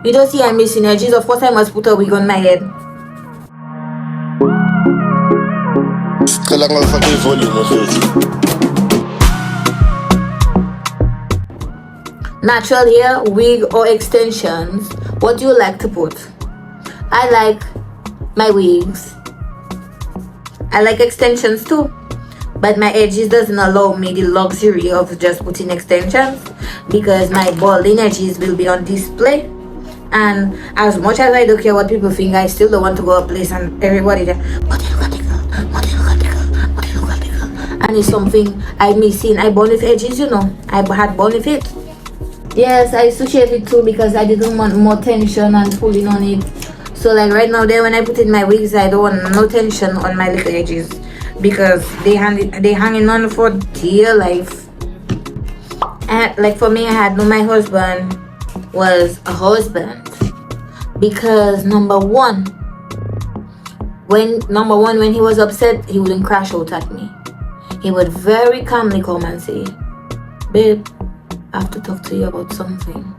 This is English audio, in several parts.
You don't see I'm missing edges. Of course I must put a wig on my head. Natural hair, wig or extensions. What do you like to put? I like my wigs. I like extensions too, but my edges doesn't allow me the luxury of just putting extensions because my balding edges will be on display. And as much as I don't care what people think, I still don't want to go a place and everybody there, what do you got the girl? What do you got the girl? What do you got the girl? And it's something I missing. I born with edges, you know. I had born with it. Yes, I used to shave it too because I didn't want more tension and pulling on it. So like right now there, when I put in my wigs, I don't want no tension on my little edges because they hanging on for dear life. And like for me, I had known my husband was a husband because number one, when he was upset, he wouldn't crash out at me. He would very calmly come and say, babe, I have to talk to you about something.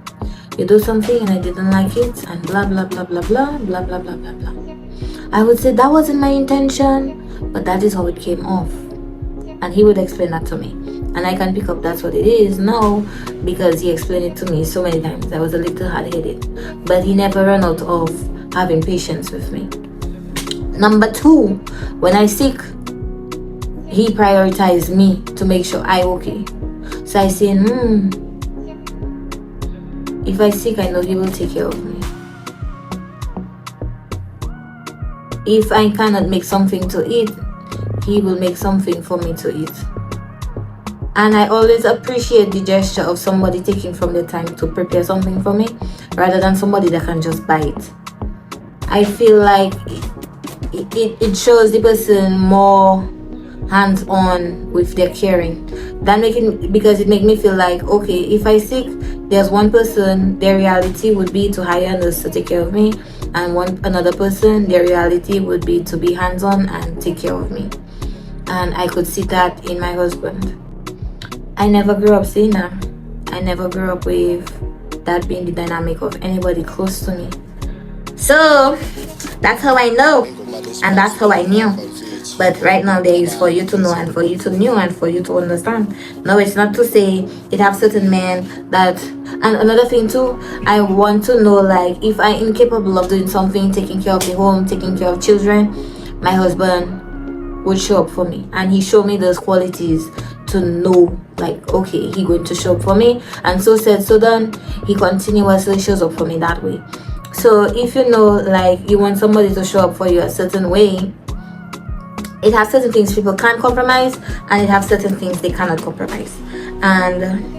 You do something and I didn't like it and blah blah blah blah blah blah blah blah blah blah. I would say that wasn't my intention, but that is how it came off. And he would explain that to me. And I can pick up that's what it is now because he explained it to me so many times. I was a little hard-headed. But he never ran out of having patience with me. Number two, when I sick, he prioritized me to make sure I okay. So I say, if I sick, I know he will take care of me. If I cannot make something to eat, he will make something for me to eat. And I always appreciate the gesture of somebody taking from their time to prepare something for me rather than somebody that can just buy it. I feel like it shows the person more hands-on with their caring. Because it makes me feel like, okay, if I sick, there's one person, their reality would be to hire a nurse to take care of me, and another person, their reality would be to be hands-on and take care of me. And I could see that in my husband. I never grew up seeing that. I never grew up with that being the dynamic of anybody close to me. So that's how I know, and that's how I knew. But right now there is for you to know and for you to know and for you to understand. No, it's not to say it have certain men that. And another thing too, I want to know, like, if I'm incapable of doing something, taking care of the home, taking care of children, my husband would show up for me, and he showed me those qualities to know, like, okay, he going to show up for me, and so said, so done. He continuously shows up for me that way. So if you know, like, you want somebody to show up for you a certain way, it has certain things people can't compromise, and it has certain things they cannot compromise. And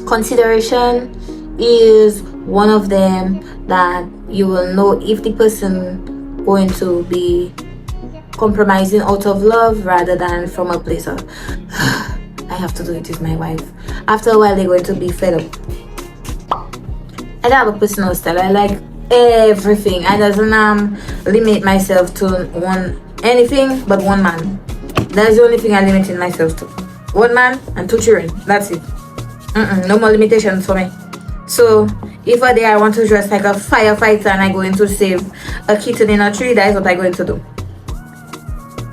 consideration is one of them that you will know if the person going to be compromising out of love rather than from a place of I have to do it with my wife. After a while they're going to be fed up. I don't have a personal style. I like everything. I doesn't limit myself to anything but one man. That's the only thing I limited myself to. One man and 2 children. That's it. No more limitations for me. So if a day I want to dress like a firefighter and I'm going to save a kitten in a tree, that is what I'm going to do.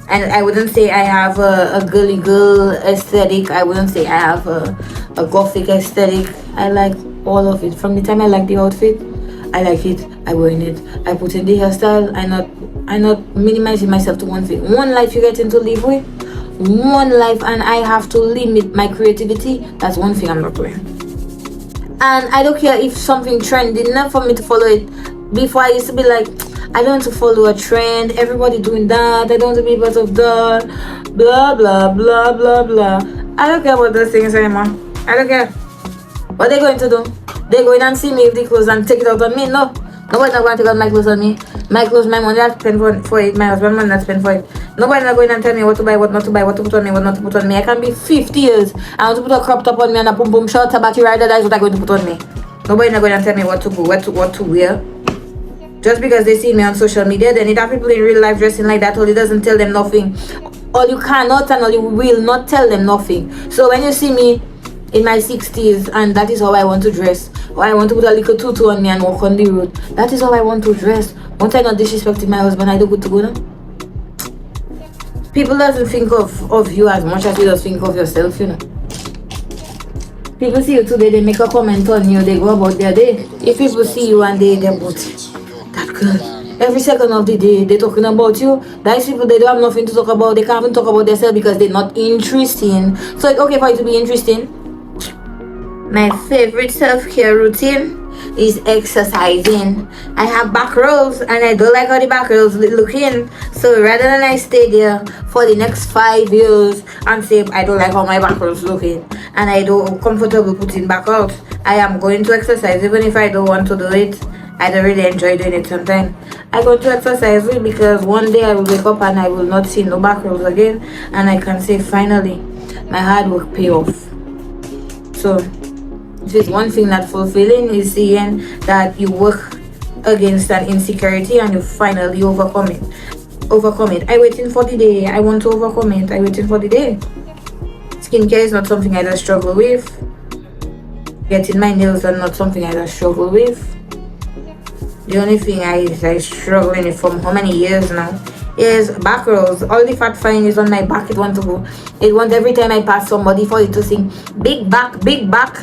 And I wouldn't say I have a girly girl aesthetic. I wouldn't say I have a gothic aesthetic. I like all of it. From the time I like the outfit, I like it, I wear in it, I put in the hairstyle. I'm not minimizing myself to one thing. One life you get into live with, one life, and I have to limit my creativity. That's one thing I'm not doing. And I don't care if something trending, enough for me to follow it. Before I used to be like, I don't want to follow a trend, everybody doing that, I don't want to be part of that, blah blah blah blah blah. I don't care about those things anymore. I don't care. What they going to do? They going and see me with the clothes and take it out on me? No. Nobody's not going to take out my clothes on me. My clothes, my money I spend for it, my husband's money I spend for it. Nobody's not going and tell me what to buy, what not to buy, what to put on me, what not to put on me. I can be 50 years. I want to put a crop top on me and a pum pum short tabaki rider, that is what I'm going to put on me. Nobody's not going to tell me what to go, what to wear. Just because they see me on social media, then it have people in real life dressing like that, or it doesn't tell them nothing. Or you cannot and or you will not tell them nothing. So when you see me in my 60s and that is how I want to dress, or I want to put a little tutu on me and walk on the road. That is how I want to dress. Once I not disrespecting my husband, I do good to go now. People doesn't think of you as much as you just think of yourself, you know. People see you today, they make a comment on you, they go about their day. If people see you and they're about that girl, every second of the day they're talking about you. Those people, they don't have nothing to talk about. They can't even talk about themselves because they're not interesting. So it's okay for you to be interesting. My favorite self-care routine is exercising. I have back rolls and I don't like how the back rolls looking. So rather than I stay there for the next 5 years and say I don't like how my back rolls looking and I don't comfortable putting back out, I am going to exercise even if I don't want to do it. I don't really enjoy doing it sometimes. I go to exercise because one day I will wake up and I will not see no back rolls again and I can say finally my hard work pay off. So if it's one thing that's fulfilling is seeing that you work against an insecurity and you finally overcome it. I waiting for the day. I want to overcome it. I waiting for the day. Skincare is not something I just struggle with. Getting my nails done not something I just struggle with. The only thing I struggle in it for how many years now is back rolls. All the fat fine is on my back. It wants to go. It wants every time I pass somebody for it to sing big back, big back.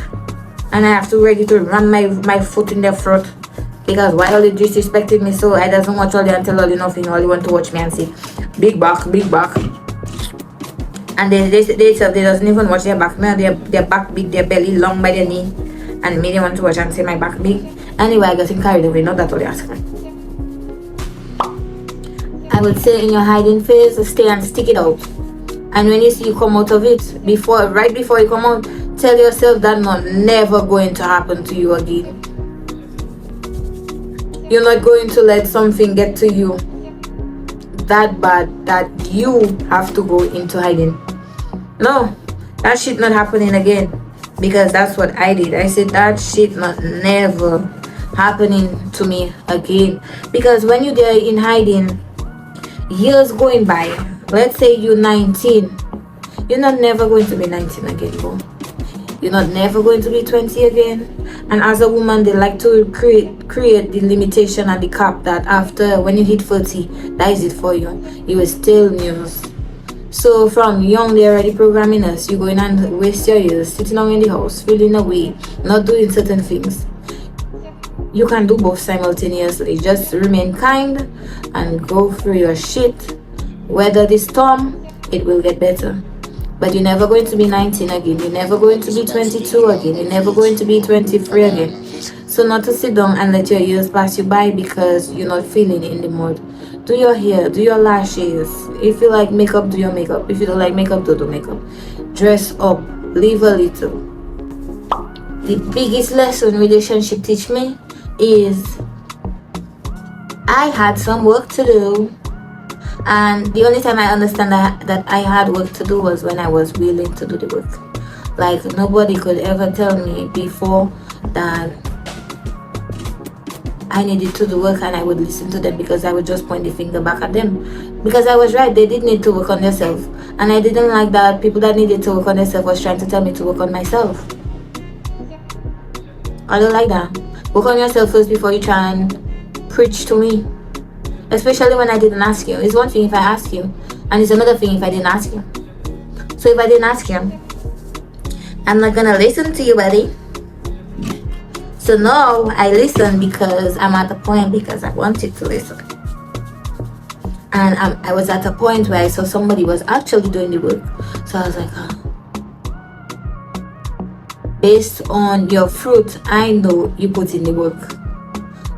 And I have to ready to ram my foot in their throat. Because why all they disrespecting me so I doesn't watch all the until all the nothing. All they want to watch me and say big back, big back. And they doesn't even watch their back. Their back big, their belly long by their knee. And me they want to watch and say my back big. Anyway, I got carried away, not that all they ask me. I would say in your hiding phase, stay and stick it out. And when you see you come out of it, right before you come out, tell yourself that not never going to happen to you again. You're not going to let something get to you that bad that you have to go into hiding. No, that shit not happening again. Because that's what I did. I said that shit not never happening to me again. Because when you're there in hiding, years going by, let's say you're 19, you're not never going to be 19 again, bro. You're not never going to be 20 again. And as a woman, they like to create the limitation and the cap that after when you hit 40, that is it for you. You will still news. So from young, they're already programming us. You going and waste your years sitting down in the house, feeling away, not doing certain things. You can do both simultaneously. Just remain kind and go through your shit. Weather the storm, it will get better. But you're never going to be 19 again. You're never going to be 22 again. You're never going to be 23 again. So not to sit down and let your years pass you by because you're not feeling in the mood. Do your hair, do your lashes. If you like makeup, do your makeup. If you don't like makeup, do makeup. Dress up, live a little. The biggest lesson relationship teach me is I had some work to do. And the only time I understand that I had work to do was when I was willing to do the work. Like nobody could ever tell me before that I needed to do work and I would listen to them because I would just point the finger back at them. Because I was right, they did need to work on themselves. And I didn't like that people that needed to work on themselves was trying to tell me to work on myself. I don't like that. Work on yourself first before you try and preach to me. Especially when I didn't ask you. It's one thing if I ask you, and it's another thing if I didn't ask you. So if I didn't ask you, I'm not gonna listen to you, buddy. So now I listen because I'm at a point because I wanted to listen. And I was at a point where I saw somebody was actually doing the work. So I was like, based on your fruit, I know you put in the work.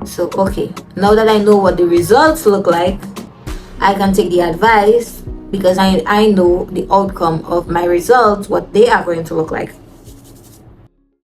So okay, now that I know what the results look like, I can take the advice because I know the outcome of my results, what they are going to look like.